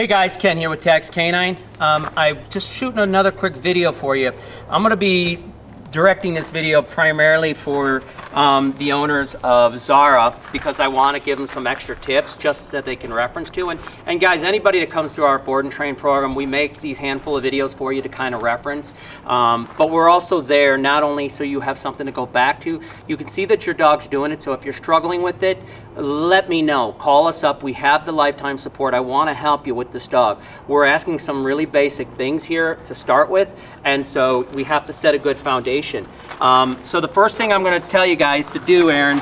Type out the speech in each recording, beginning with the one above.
Hey guys, Ken here with Tags Canine. I'm just shooting another quick video for you. I'm going to be directing this video primarily for the owners of Zara because I want to give them some extra tips just that they can reference to. And guys, anybody that comes through our board and train program, we make these handful of videos for you to kind of reference. But we're also there not only so you have something to go back to, you can see that your dog's doing it. So if you're struggling with it, let me know. Call us up. We have the lifetime support. I want to help you with this dog. We're asking some really basic things here to start with, and so we have to set a good foundation. So the first thing I'm going to tell you guys to do, Aaron,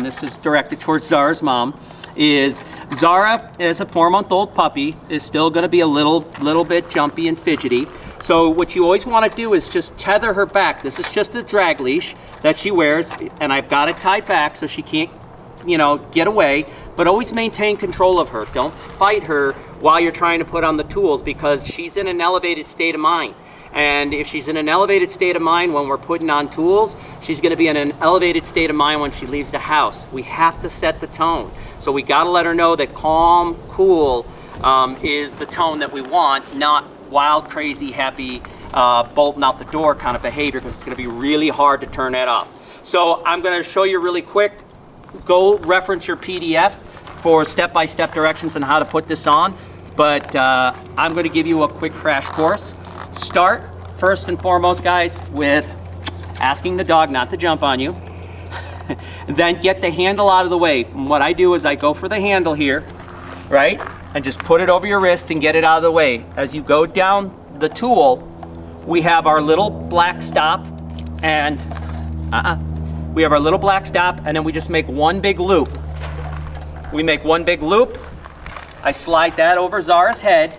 this is directed towards Zara's mom, is Zara, as a 4-month-old puppy, is still going to be a little bit jumpy and fidgety. So what you always want to do is just tether her back. This is just a drag leash that she wears, and I've got it tied back so she can't, get away, but always maintain control of her. Don't fight her while you're trying to put on the tools because she's in an elevated state of mind. And if she's in an elevated state of mind when we're putting on tools, she's going to be in an elevated state of mind when she leaves the house. We have to set the tone. So we got to let her know that calm, cool is the tone that we want, not wild, crazy, happy, bolting out the door kind of behavior, because it's going to be really hard to turn that off. So I'm going to show you really quick. Go reference your PDF for step-by-step directions on how to put this on, but I'm going to give you a quick crash course. Start, first and foremost, guys, with asking the dog not to jump on you. Then get the handle out of the way. And what I do is I go for the handle here, right, and just put it over your wrist and get it out of the way. As you go down the tool, we have our little black stop, and we have our little black stop, and then we just make one big loop. We make one big loop. I slide that over Zara's head,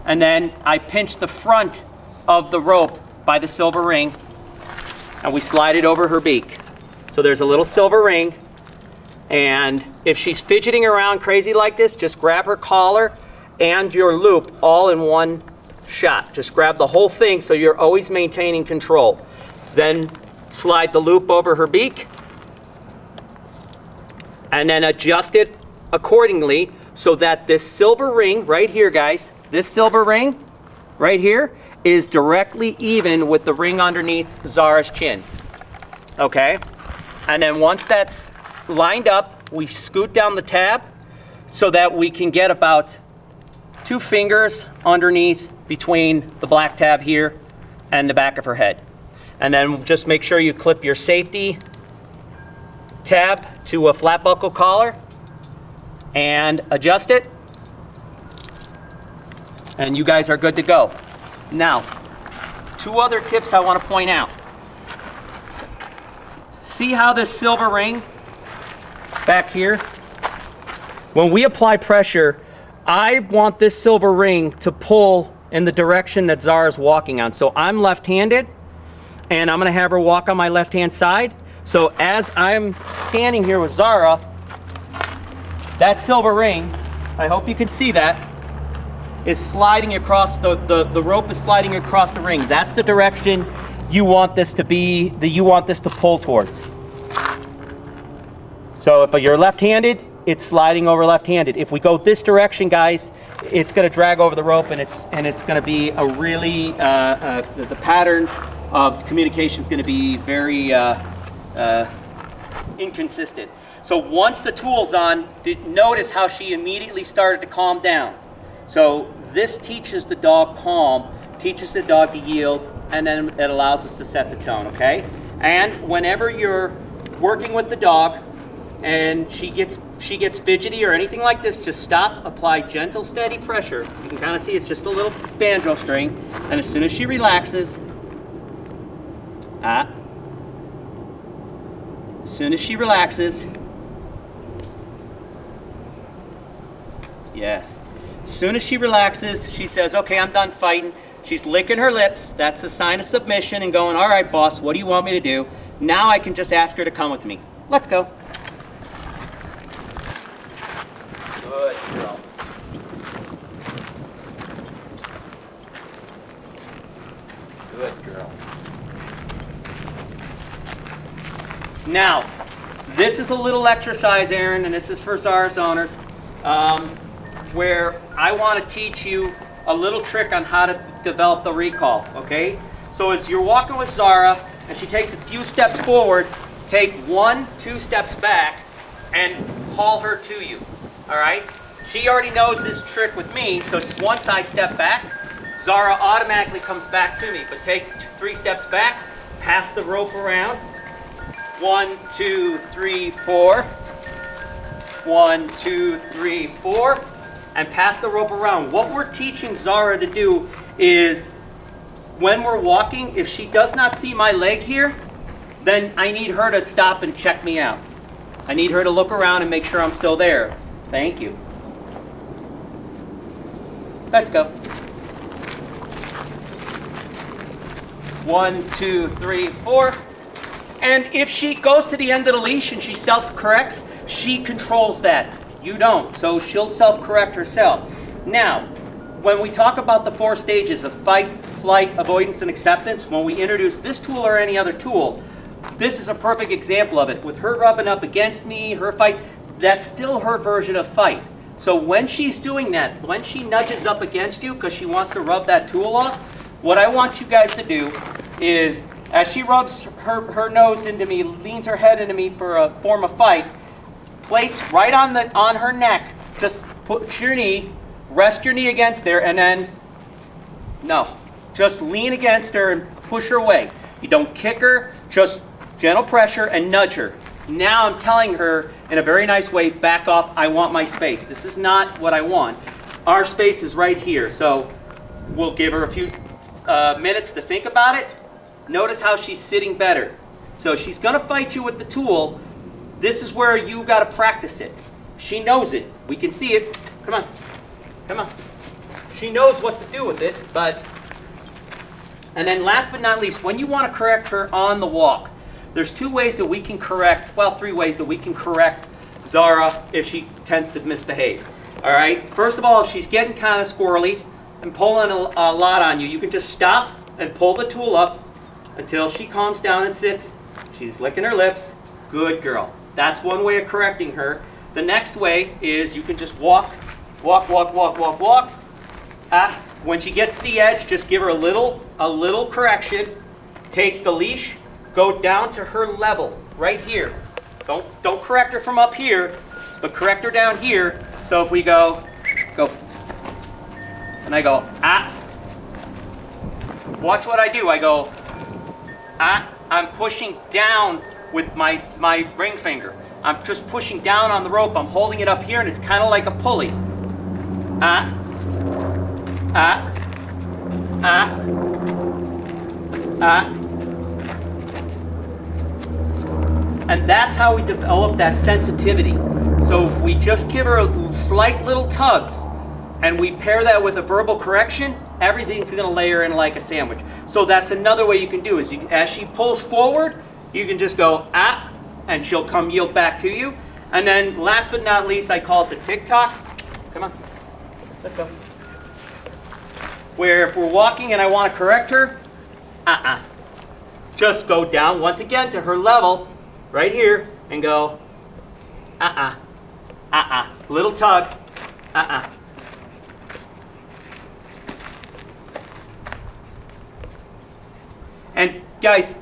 and then I pinch the front of the rope by the silver ring, and we slide it over her beak. So there's a little silver ring, and if she's fidgeting around crazy like this, just grab her collar and your loop all in one shot. Just grab the whole thing so you're always maintaining control. Then slide the loop over her beak, and then adjust it accordingly so that this silver ring right here, guys, this silver ring right here is directly even with the ring underneath Zara's chin. Okay? And then once that's lined up, we scoot down the tab so that we can get about 2 fingers underneath between the black tab here and the back of her head. And then just make sure you clip your safety tab to a flat buckle collar and adjust it, and you guys are good to go. Now, 2 other tips I want to point out. See how this silver ring back here? When we apply pressure, I want this silver ring to pull in the direction that Zara's walking on. So I'm left-handed, and I'm going to have her walk on my left-hand side. So as I'm standing here with Zara, that silver ring, I hope you can see that, is sliding across, the rope is sliding across the ring. That's the direction you want this to be, that you want this to pull towards. So if you're left-handed, it's sliding over left-handed. If we go this direction, guys, it's going to drag over the rope, and it's going to be a really, the pattern of communication is going to be very inconsistent. So once the tool's on, notice how she immediately started to calm down. So this teaches the dog calm, teaches the dog to yield, and then it allows us to set the tone, okay? And whenever you're working with the dog and she gets fidgety or anything like this, just stop, apply gentle, steady pressure. You can kind of see it's just a little banjo string, and as soon as she relaxes, as soon as she relaxes, yes. As soon as she relaxes, she says, okay, I'm done fighting. She's licking her lips. That's a sign of submission and going, all right, boss, what do you want me to do? Now I can just ask her to come with me. Let's go. Good girl. Good girl. Now, this is a little exercise, Aaron, and this is for Zara's owners. where I want to teach you a little trick on how to develop the recall, okay? So as you're walking with Zara and she takes a few steps forward, take 1, 2 steps back and call her to you, all right? She already knows this trick with me, so once I step back, Zara automatically comes back to me. But take 3 steps back, pass the rope around. 1, 2, 3, 4. 1, 2, 3, 4. And pass the rope around. What we're teaching Zara to do is when we're walking, if she does not see my leg here, then I need her to stop and check me out. I need her to look around and make sure I'm still there. Thank you. Let's go. 1, 2, 3, 4. And if she goes to the end of the leash and she self-corrects, she controls that. You don't. So she'll self-correct herself. Now, when we talk about the 4 stages of fight, flight, avoidance, and acceptance, when we introduce this tool or any other tool, this is a perfect example of it. With her rubbing up against me, her fight, that's still her version of fight. So when she's doing that, when she nudges up against you because she wants to rub that tool off, what I want you guys to do is, as she rubs her nose into me, leans her head into me for a form of fight, place right on her neck, just put your knee, rest your knee against there, and then, no, just lean against her and push her away. You don't kick her, just gentle pressure and nudge her. Now I'm telling her in a very nice way, back off, I want my space. This is not what I want. Our space is right here, so we'll give her a few minutes to think about it. Notice how she's sitting better. So she's gonna fight you with the tool. This is where you gotta practice it. She knows it. We can see it. Come on, come on. She knows what to do with it, but... And then last but not least, when you wanna correct her on the walk, there's 2 ways that we can correct, well, 3 ways that we can correct Zara if she tends to misbehave. All right, first of all, if she's getting kind of squirrely and pulling a lot on you, you can just stop and pull the tool up until she calms down and sits. She's licking her lips. Good girl. That's one way of correcting her. The next way is you can just walk, walk, walk, walk, walk, walk. When she gets to the edge, just give her a little correction. Take the leash, go down to her level, right here. Don't correct her from up here, but correct her down here. So if we go, and I go, watch what I do. I go, I'm pushing down with my ring finger. I'm just pushing down on the rope. I'm holding it up here, and it's kind of like a pulley. And that's how we develop that sensitivity. So if we just give her a slight little tugs, and we pair that with a verbal correction, everything's gonna layer in like a sandwich. So that's another way you can do is, as she pulls forward, you can just go, and she'll come yield back to you. And then last but not least, I call it the tick-tock. Come on, let's go. Where if we're walking and I wanna correct her, just go down once again to her level, right here, and go, little tug, And guys,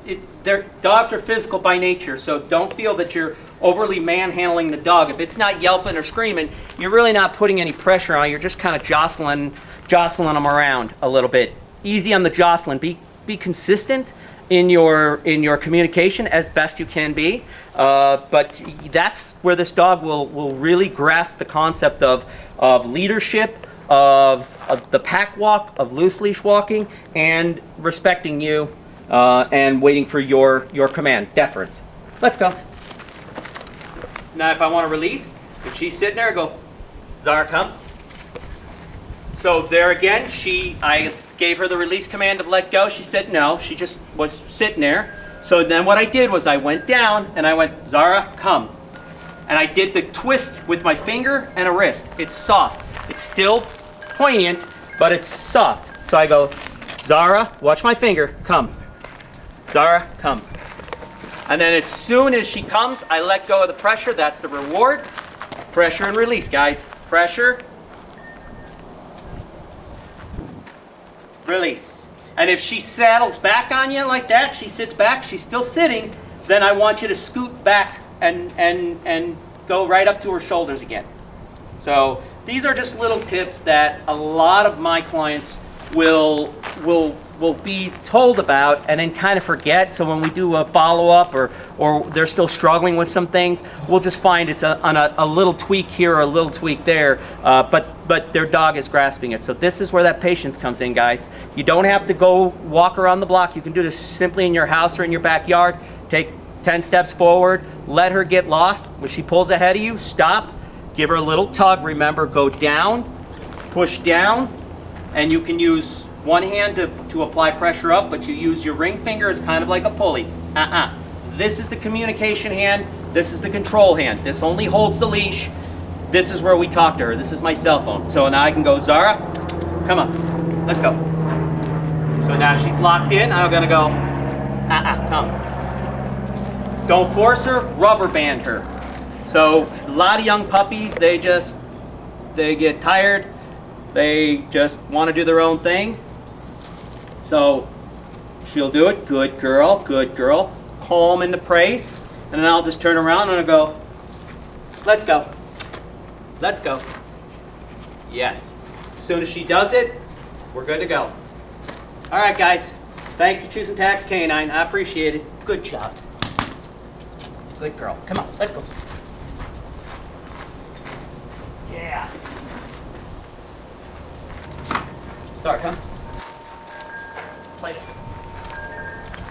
dogs are physical by nature, so don't feel that you're overly manhandling the dog. If it's not yelping or screaming, you're really not putting any pressure on it. You're just kind of jostling them around a little bit. Easy on the jostling. Be consistent in your communication as best you can be. But that's where this dog will really grasp the concept of leadership, of the pack walk, of loose leash walking, and respecting you. And waiting for your command, deference. Let's go. Now if I want to release, if she's sitting there, I go, Zara, come. So there again, I gave her the release command to let go. She said no, she just was sitting there. So then what I did was I went down and I went, Zara, come. And I did the twist with my finger and a wrist. It's soft. It's still poignant, but it's soft. So I go, Zara, watch my finger, come. Zara, come. And then as soon as she comes, I let go of the pressure. That's the reward. Pressure and release, guys. Pressure, release. And if she saddles back on you like that, she sits back, she's still sitting, then I want you to scoot back and go right up to her shoulders again. So these are just little tips that a lot of my clients will be told about and then kind of forget. So when we do a follow-up or they're still struggling with some things, we'll just find it's on a little tweak here or a little tweak there, but their dog is grasping it. So this is where that patience comes in, guys. You don't have to go walk around the block. You can do this simply in your house or in your backyard. Take 10 steps forward, let her get lost. When she pulls ahead of you, stop, give her a little tug. Remember, go down, push down, and you can use one hand to apply pressure up, but you use your ring finger as kind of like a pulley. This is the communication hand, this is the control hand. This only holds the leash. This is where we talk to her. This is my cell phone. So now I can go, Zara, come on, let's go. So now she's locked in, I'm gonna go, come. Don't force her, rubber band her. So a lot of young puppies, they get tired, they just want to do their own thing. So she'll do it, good girl, calm into praise, and then I'll just turn around and I'll go, let's go, let's go. Yes, as soon as she does it, we're good to go. All right, guys, thanks for choosing Tax Canine, I appreciate it, good job. Good girl. Come on, let's go. Yeah. Sorry, come. Place.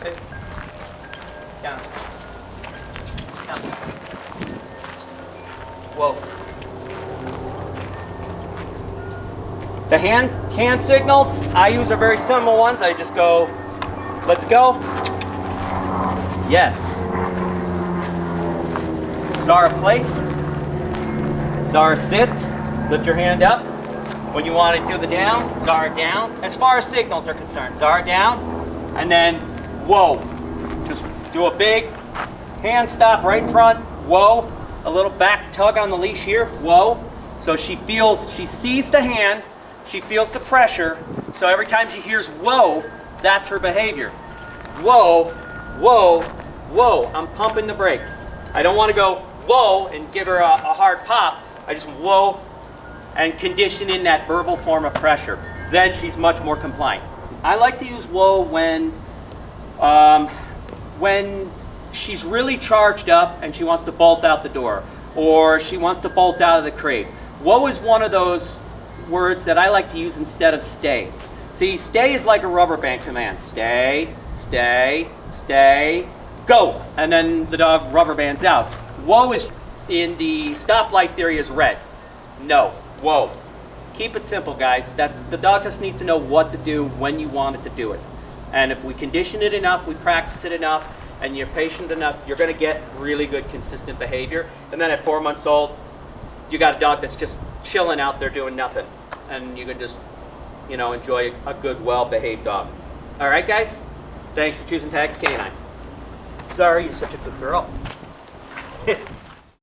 Sit. Down. Down. Whoa. The hand signals I use are very simple ones. I just go, let's go. Yes. Zara, place. Zara, sit. Lift your hand up. When you want to do the down, Zara, down. As far as signals are concerned, Zara, down. And then, whoa. Just do a big hand stop right in front. Whoa. A little back tug on the leash here. Whoa. So she sees the hand. She feels the pressure. So every time she hears whoa, that's her behavior. Whoa, whoa, whoa. I'm pumping the brakes. I don't want to go whoa and give her a hard pop. I just whoa and condition in that verbal form of pressure. Then she's much more compliant. I like to use whoa when she's really charged up and she wants to bolt out the door, or she wants to bolt out of the crate. Whoa is one of those words that I like to use instead of stay. See, stay is like a rubber band command. Stay, stay, stay, go. And then the dog rubber bands out. Whoa is in the stoplight theory is red. No, whoa. Keep it simple, guys. The dog just needs to know what to do when you want it to do it. And if we condition it enough, we practice it enough, and you're patient enough, you're gonna get really good, consistent behavior. And then at 4 months old, you got a dog that's just chilling out there doing nothing. And you can just, enjoy a good, well-behaved dog. All right, guys? Thanks for choosing Tax Canine. Sorry, you're such a good girl.